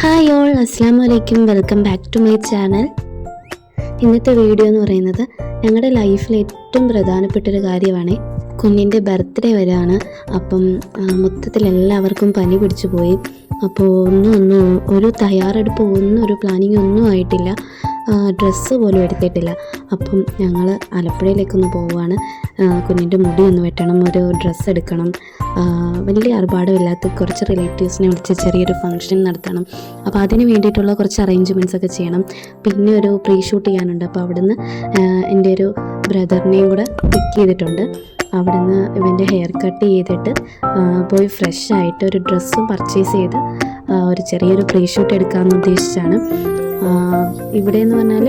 Hi all, അസ്സാം വലൈക്കും. Welcome back to my channel. ഇന്നത്തെ വീഡിയോ എന്ന് പറയുന്നത് ഞങ്ങളുടെ ലൈഫിൽ ഏറ്റവും പ്രധാനപ്പെട്ടൊരു കാര്യമാണ്. കുഞ്ഞിൻ്റെ ബർത്ത്ഡേ വരെയാണ്. അപ്പം മൊത്തത്തിൽ എല്ലാവർക്കും പനി പിടിച്ചു പോയി. അപ്പോൾ ഒന്നും ഒരു തയ്യാറെടുപ്പ് ഒരു പ്ലാനിങ് ഒന്നും ആയിട്ടില്ല. ഡ്രസ്സ് പോലും എടുത്തിട്ടില്ല. അപ്പം ഞങ്ങൾ ആലപ്പുഴയിലേക്കൊന്ന് പോവുകയാണ്. കുഞ്ഞിൻ്റെ മുടി ഒന്ന് വെട്ടണം, ഒരു ഡ്രസ്സ് എടുക്കണം, വലിയ ആർഭാടമില്ലാത്ത കുറച്ച് റിലേറ്റീവ്സിനെ വിളിച്ച് ചെറിയൊരു ഫംഗ്ഷൻ നടത്തണം. അപ്പോൾ അതിന് വേണ്ടിയിട്ടുള്ള കുറച്ച് അറേഞ്ച്മെൻറ്റ്സ് ഒക്കെ ചെയ്യണം. പിന്നെ ഒരു പ്രീ ഷൂട്ട് ചെയ്യാനുണ്ട്. അപ്പോൾ അവിടുന്ന് എൻ്റെ ഒരു ബ്രദറിനെയും കൂടെ പിക്ക് ചെയ്തിട്ടുണ്ട്. അവിടുന്ന് ഇവൻ്റെ ഹെയർ കട്ട് ചെയ്തിട്ട് പോയി ഫ്രഷ് ആയിട്ട് ഒരു ഡ്രസ്സും പർച്ചേസ് ചെയ്ത് ഒരു ചെറിയൊരു പ്രീ ഷൂട്ട് എടുക്കാമെന്ന് ഉദ്ദേശിച്ചാണ്. ഇവിടെ എന്ന് പറഞ്ഞാൽ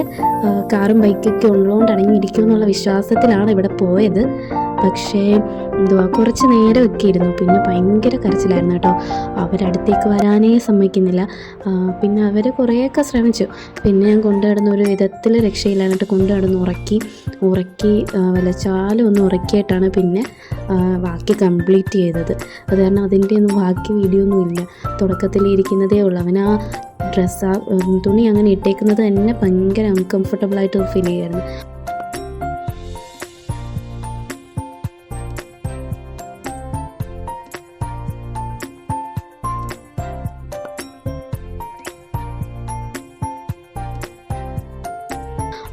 കാറും ബൈക്കൊക്കെ ഉള്ളതുകൊണ്ട് അടങ്ങിയിരിക്കും എന്നുള്ള വിശ്വാസത്തിലാണ് ഇവിടെ പോയത്. പക്ഷേ കുറച്ച് നേരമൊക്കെ ഇരുന്നു. പിന്നെ ഭയങ്കര കരച്ചിലായിരുന്നു കേട്ടോ. അവരടുത്തേക്ക് വരാനേ സമ്മതിക്കുന്നില്ല. പിന്നെ അവർ കുറേയൊക്കെ ശ്രമിച്ചു. പിന്നെ ഞാൻ കൊണ്ടുനടന്ന ഒരു വിധത്തിൽ രക്ഷയില്ലാന്നിട്ട് കൊണ്ടുനടന്ന് ഉറക്കി വലച്ചാലും ഒന്ന് ഉറക്കിയിട്ടാണ് പിന്നെ ബാക്കി കംപ്ലീറ്റ് ചെയ്തത്. അത് കാരണം അതിൻ്റെ ഒന്നും ബാക്കി വീഡിയോ ഒന്നും ഇല്ല. തുടക്കത്തിൽ ഇരിക്കുന്നതേ ഉള്ളൂ. അവൻ ആ തുണി അങ്ങനെ ഇട്ടേക്കുന്നത് തന്നെ ഭയങ്കര അൺകംഫർട്ടബിളായിട്ട് ഫീൽ ചെയ്യായിരുന്നു.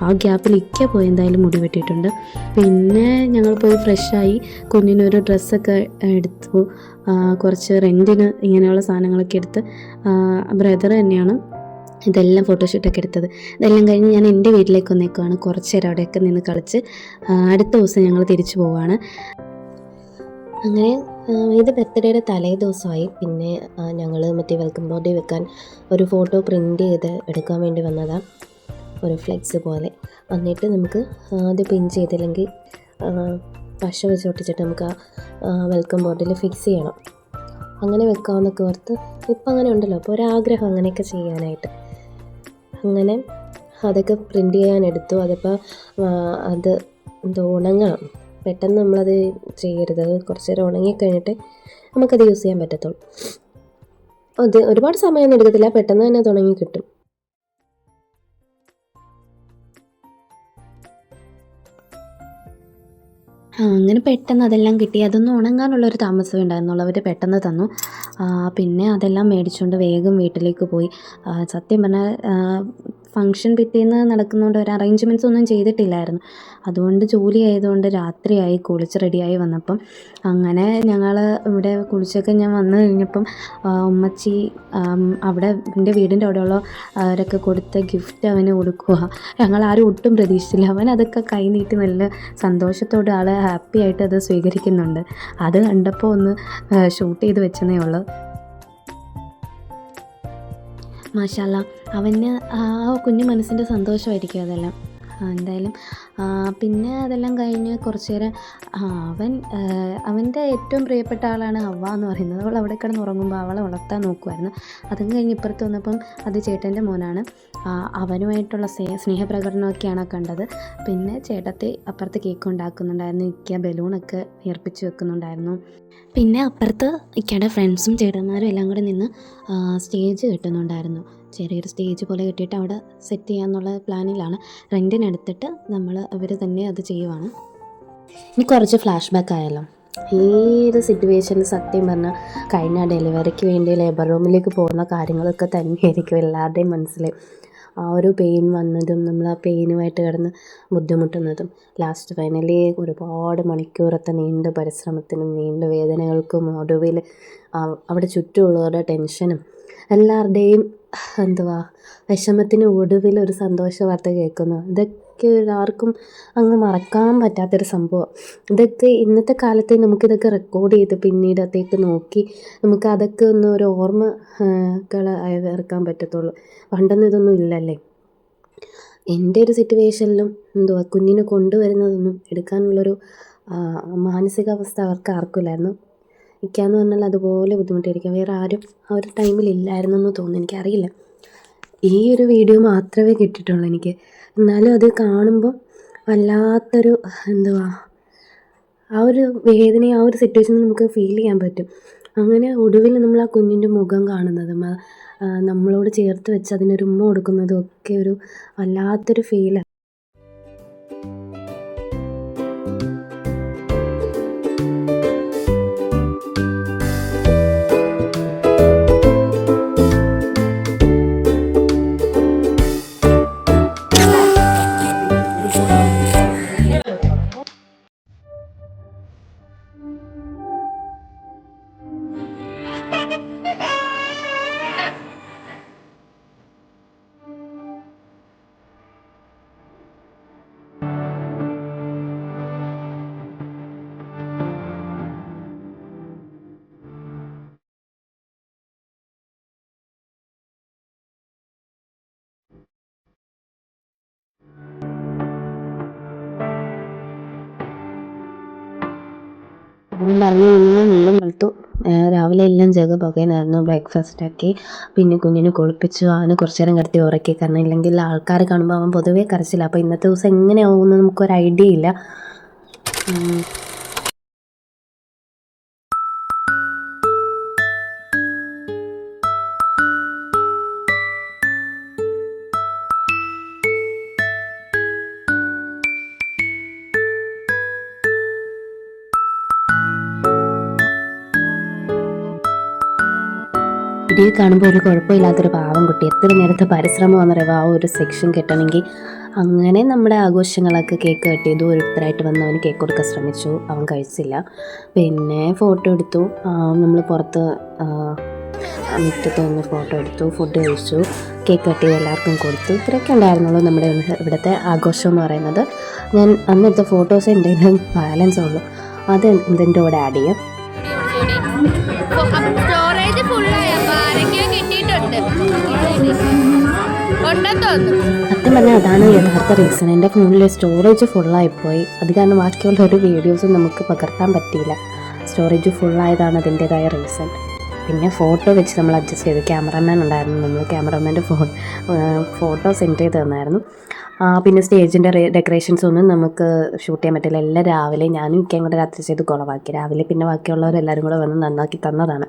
ആ ഗ്യാപ്പിൽ പോയി എന്തായാലും മുടി വെട്ടിയിട്ടുണ്ട്. പിന്നെ ഞങ്ങൾ പോയി ഫ്രഷായി കുഞ്ഞിനൊരു ഡ്രസ്സൊക്കെ എടുത്തു. കുറച്ച് റെൻറ്റിന് ഇങ്ങനെയുള്ള സാധനങ്ങളൊക്കെ എടുത്ത് ബ്രദർ തന്നെയാണ് ഇതെല്ലാം ഫോട്ടോഷൂട്ടൊക്കെ എടുത്തത്. ഇതെല്ലാം കഴിഞ്ഞ് ഞാൻ എൻ്റെ വീട്ടിലേക്ക് വന്നേക്കുവാണ്. കുറച്ച് നേരം അവിടെയൊക്കെ നിന്ന് കളിച്ച് അടുത്ത ദിവസം ഞങ്ങൾ തിരിച്ചു പോവുകയാണ്. അങ്ങനെ ഇത് ബർത്ത്ഡേയുടെ തലേ ദിവസമായി. പിന്നെ ഞങ്ങൾ മറ്റേ വെൽക്കം ബോർഡിൽ വെക്കാൻ ഒരു ഫോട്ടോ പ്രിൻ്റ് ചെയ്ത് എടുക്കാൻ വേണ്ടി വന്നതാണ്. ഒരു ഫ്ലെക്സ് പോലെ എന്നിട്ട് നമുക്ക് അത് പിൻ ചെയ്തില്ലെങ്കിൽ പശ വെച്ച് ഒട്ടിച്ചിട്ട് നമുക്ക് വെൽക്കം ബോർഡിൽ ഫിക്സ് ചെയ്യണം. അങ്ങനെ വെക്കാമെന്നൊക്കെ ഓർത്ത് ഇപ്പം അങ്ങനെ ഉണ്ടല്ലോ, അപ്പോൾ ഒരാഗ്രഹം അങ്ങനെയൊക്കെ ചെയ്യാനായിട്ട്. അങ്ങനെ അതൊക്കെ പ്രിൻ്റ് ചെയ്യാനെടുത്തു. അതിപ്പോൾ അത് ഉണങ്ങണം. പെട്ടെന്ന് നമ്മളത് ചെയ്യരുത്. അത് കുറച്ച് നേരം ഉണങ്ങിക്കഴിഞ്ഞിട്ട് നമുക്കത് യൂസ് ചെയ്യാൻ പറ്റത്തുള്ളൂ. അത് ഒരുപാട് സമയമൊന്നും എടുക്കത്തില്ല, പെട്ടെന്ന് തന്നെ അത് ഉണങ്ങി കിട്ടും. അങ്ങനെ പെട്ടെന്ന് അതെല്ലാം കിട്ടി. അതൊന്നും ഉണങ്ങാനുള്ളൊരു താമസമേ ഉണ്ടായിരുന്നുള്ളൂ. അവർ പെട്ടെന്ന് തന്നു. പിന്നെ അതെല്ലാം മേടിച്ചുകൊണ്ട് വേഗം വീട്ടിലേക്ക് പോയി. സത്യം പറഞ്ഞാൽ ഫംഗ്ഷൻ പിറ്റേന്ന് നടക്കുന്നതുകൊണ്ട് ഒരു അറേഞ്ച്മെൻറ്റ്സ് ഒന്നും ചെയ്തിട്ടില്ലായിരുന്നു. അതുകൊണ്ട് ജോലി ആയതുകൊണ്ട് രാത്രിയായി കുളിച്ച് റെഡിയായി വന്നപ്പം. അങ്ങനെ ഞങ്ങൾ ഇവിടെ കുളിച്ചൊക്കെ ഞാൻ വന്നു കഴിഞ്ഞപ്പം ഉമ്മച്ചി അവിടെ എൻ്റെ വീടിൻ്റെ അവിടെയുള്ള അവരൊക്കെ കൊടുത്ത ഗിഫ്റ്റ് അവന് കൊടുക്കുക. ഞങ്ങളാരും ഒട്ടും പ്രതീക്ഷിച്ചില്ല. അവൻ അതൊക്കെ കൈ നീട്ടി നല്ല സന്തോഷത്തോടെ ആൾ ഹാപ്പി ആയിട്ട് അത് സ്വീകരിക്കുന്നുണ്ട്. അത് കണ്ടപ്പോൾ ഒന്ന് ഷൂട്ട് ചെയ്ത് വെച്ചതേ ഉള്ളൂ. മാഷാല്ലാ, അവന് ആ കുഞ്ഞു മനസ്സിൻ്റെ സന്തോഷമായിരിക്കും അതെല്ലാം. എന്തായാലും പിന്നെ അതെല്ലാം കഴിഞ്ഞ് കുറച്ച് നേരം അവൻ്റെ ഏറ്റവും പ്രിയപ്പെട്ട ആളാണ് ഹവ്വ എന്ന് പറയുന്നത്. അവൾ അവിടെ കിടന്ന് ഉറങ്ങുമ്പോൾ അവളെ വളർത്താൻ നോക്കുമായിരുന്നു. അതും കഴിഞ്ഞ് ഇപ്പുറത്ത് വന്നപ്പം അത് ചേട്ടൻ്റെ മോനാണ്. അവനുമായിട്ടുള്ള സ്നേഹപ്രകടനമൊക്കെയാണ് കണ്ടത്. പിന്നെ ചേട്ടത്തി അപ്പുറത്ത് കേക്ക് ഉണ്ടാക്കുന്നുണ്ടായിരുന്നു. ഇക്ക ബലൂണൊക്കെ ഏർപ്പിച്ച് വെക്കുന്നുണ്ടായിരുന്നു. പിന്നെ അപ്പുറത്ത് ഇക്കയുടെ ഫ്രണ്ട്സും ചേട്ടന്മാരും എല്ലാം കൂടി നിന്ന് സ്റ്റേജ് കെട്ടുന്നുണ്ടായിരുന്നു. ചെറിയൊരു സ്റ്റേജ് പോലെ കെട്ടിയിട്ട് അവിടെ സെറ്റ് ചെയ്യാമെന്നുള്ള പ്ലാനിലാണ്. റെൻറ്റിനെടുത്തിട്ട് അവർ തന്നെ അത് ചെയ്യുവാണ്. ഇനി കുറച്ച് ഫ്ലാഷ് ബാക്ക് ആയല്ലോ. ഈ ഒരു സിറ്റുവേഷനിൽ സത്യം പറഞ്ഞാൽ കഴിഞ്ഞ ഡെലിവറിക്ക് വേണ്ടി ലേബർ റൂമിലേക്ക് പോകുന്ന കാര്യങ്ങളൊക്കെ തന്നെയായിരിക്കും എല്ലാവരുടെയും മനസ്സിൽ. ആ ഒരു പെയിൻ വന്നതും നമ്മൾ ആ പെയിനുമായിട്ട് കിടന്ന് ബുദ്ധിമുട്ടുന്നതും ലാസ്റ്റ് ഫൈനലി ഒരുപാട് മണിക്കൂറത്തെ നീണ്ട പരിശ്രമത്തിനും നീണ്ട വേദനകൾക്കും ഒടുവിൽ അവിടെ ചുറ്റുമുള്ളവരുടെ ടെൻഷനും എല്ലാവരുടെയും വിഷമത്തിന് ഒടുവിൽ ഒരു സന്തോഷ വാർത്ത കേൾക്കുന്നു. ഇതൊക്കെ ആർക്കും അങ്ങ് മറക്കാൻ പറ്റാത്തൊരു സംഭവം. ഇതൊക്കെ ഇന്നത്തെ കാലത്ത് നമുക്കിതൊക്കെ റെക്കോർഡ് ചെയ്ത് പിന്നീട് അതേക്ക് നോക്കി നമുക്ക് അതൊക്കെ ഒന്ന് ഒരു ഓർമ്മകൾ ഇറക്കാൻ പറ്റത്തുള്ളൂ. പണ്ടൊന്നും ഇതൊന്നും ഇല്ലല്ലേ. എൻ്റെ ഒരു സിറ്റുവേഷനിലും കുഞ്ഞിനെ കൊണ്ടുവരുന്നതൊന്നും എടുക്കാനുള്ളൊരു മാനസികാവസ്ഥ അവർക്ക് ആർക്കില്ലായിരുന്നു. ഇക്കാന്ന് പറഞ്ഞാൽ അതുപോലെ ബുദ്ധിമുട്ടായിരിക്കും. വേറെ ആരും ആ ഒരു ടൈമിൽ ഇല്ലായിരുന്നെന്ന് തോന്നുന്നു, എനിക്കറിയില്ല. ഈ ഒരു വീഡിയോ മാത്രമേ കിട്ടിയിട്ടുള്ളൂ എനിക്ക്. എന്നാലും അത് കാണുമ്പോൾ വല്ലാത്തൊരു ആ ഒരു വേദനയും ആ ഒരു സിറ്റുവേഷനും നമുക്ക് ഫീൽ ചെയ്യാൻ പറ്റും. അങ്ങനെ ഒടുവിൽ നമ്മൾ ആ കുഞ്ഞിൻ്റെ മുഖം കാണുന്നതും നമ്മളോട് ചേർത്ത് വെച്ച് അതിനൊരു ഉമ്മ കൊടുക്കുന്നതും ഒക്കെ ഒരു വല്ലാത്തൊരു ഫീലാണ്. നിന്നും വെളുത്തു. രാവിലെ എല്ലാം ജഗ പുകയെന്നായിരുന്നു. ബ്രേക്ക്ഫാസ്റ്റ് ആക്കി, പിന്നെ കുഞ്ഞിനെ കുളിപ്പിച്ചു, അവന് കുറച്ച് നേരം കിടത്തി ഉറക്കി. കാരണം ഇല്ലെങ്കിൽ ആൾക്കാർ കാണുമ്പോൾ അവൻ പൊതുവേ കരച്ചില്ല. അപ്പോൾ ഇന്നത്തെ ദിവസം എങ്ങനെയാവുമെന്ന് നമുക്കൊരു ഐഡിയ ഇല്ല. വീഡിയോ കാണുമ്പോൾ ഒരു കുഴപ്പമില്ലാത്തൊരു പാവം കുട്ടി. എത്ര നേരത്തെ പരിശ്രമമാണെന്നറിയുമോ ആ ഒരു സെക്ഷൻ കിട്ടണമെങ്കിൽ. അങ്ങനെ നമ്മുടെ ആഘോഷങ്ങളൊക്കെ കേക്ക് കട്ട് ചെയ്തു. ഓരോരുത്തരായിട്ട് വന്ന് അവന് കേക്ക് കൊടുക്കാൻ ശ്രമിച്ചു. അവൻ കഴിച്ചില്ല. പിന്നെ ഫോട്ടോ എടുത്തു. നമ്മൾ പുറത്ത് മുറ്റത്ത് നിന്ന് ഫോട്ടോ എടുത്തു, ഫുഡ് കഴിച്ചു, കേക്ക് കട്ട് ചെയ്ത് എല്ലാവർക്കും കൊടുത്തു. ഇത്രയൊക്കെ ഉണ്ടായിരുന്നുള്ളൂ നമ്മുടെ ഇവിടുത്തെ ആഘോഷം എന്ന് പറയുന്നത്. ഞാൻ അന്നത്തെ ഫോട്ടോസ് എൻ്റെ ബാലൻസ് ഉള്ളൂ, അത് ഇതിൻ്റെ കൂടെ ആഡ് ചെയ്യാം. സത്യം പറഞ്ഞാൽ അതാണ് യഥാർത്ഥ റീസൺ. എൻ്റെ ഫോണിൽ സ്റ്റോറേജ് ഫുള്ളായിപ്പോയി. അത് കാരണം ബാക്കിയുള്ള ഒരു വീഡിയോസും നമുക്ക് പകർത്താൻ പറ്റിയില്ല. സ്റ്റോറേജ് ഫുള്ളായതാണ് അതിൻ്റേതായ റീസൺ. പിന്നെ ഫോട്ടോ വെച്ച് നമ്മൾ അഡ്ജസ്റ്റ് ചെയ്തു. ക്യാമറാമാൻ ഉണ്ടായിരുന്നു, നമ്മൾ ക്യാമറാമാൻ്റെ ഫോട്ടോ സെൻഡ് ചെയ്ത് തന്നായിരുന്നു. പിന്നെ സ്റ്റേജിൻ്റെ ഡെക്കറേഷൻസ് ഒന്നും നമുക്ക് ഷൂട്ട് ചെയ്യാൻ പറ്റില്ല. എല്ലാം രാവിലെ ഞാനും ഇക്കയും കൂടെ രാത്രി ചെയ്ത് കുളവാക്കി. രാവിലെ പിന്നെ ബാക്കിയുള്ളവരെല്ലാവരും കൂടെ വന്ന് നന്നാക്കി തന്നതാണ്.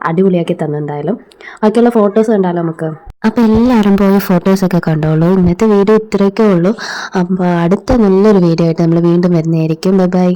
അടിപൊളിയാക്കി തന്നെന്തായാലും. ബാക്കിയുള്ള ഫോട്ടോസ് കണ്ടാലോ നമുക്ക്. അപ്പോൾ എല്ലാവരും പോയി ഫോട്ടോസൊക്കെ കണ്ടോളൂ. ഇന്നത്തെ വീഡിയോ ഇത്രയൊക്കെ ഉള്ളൂ. അപ്പോൾ അടുത്ത നല്ലൊരു വീഡിയോ ആയിട്ട് നമ്മൾ വീണ്ടും വരുന്നതായിരിക്കും. Bye bye.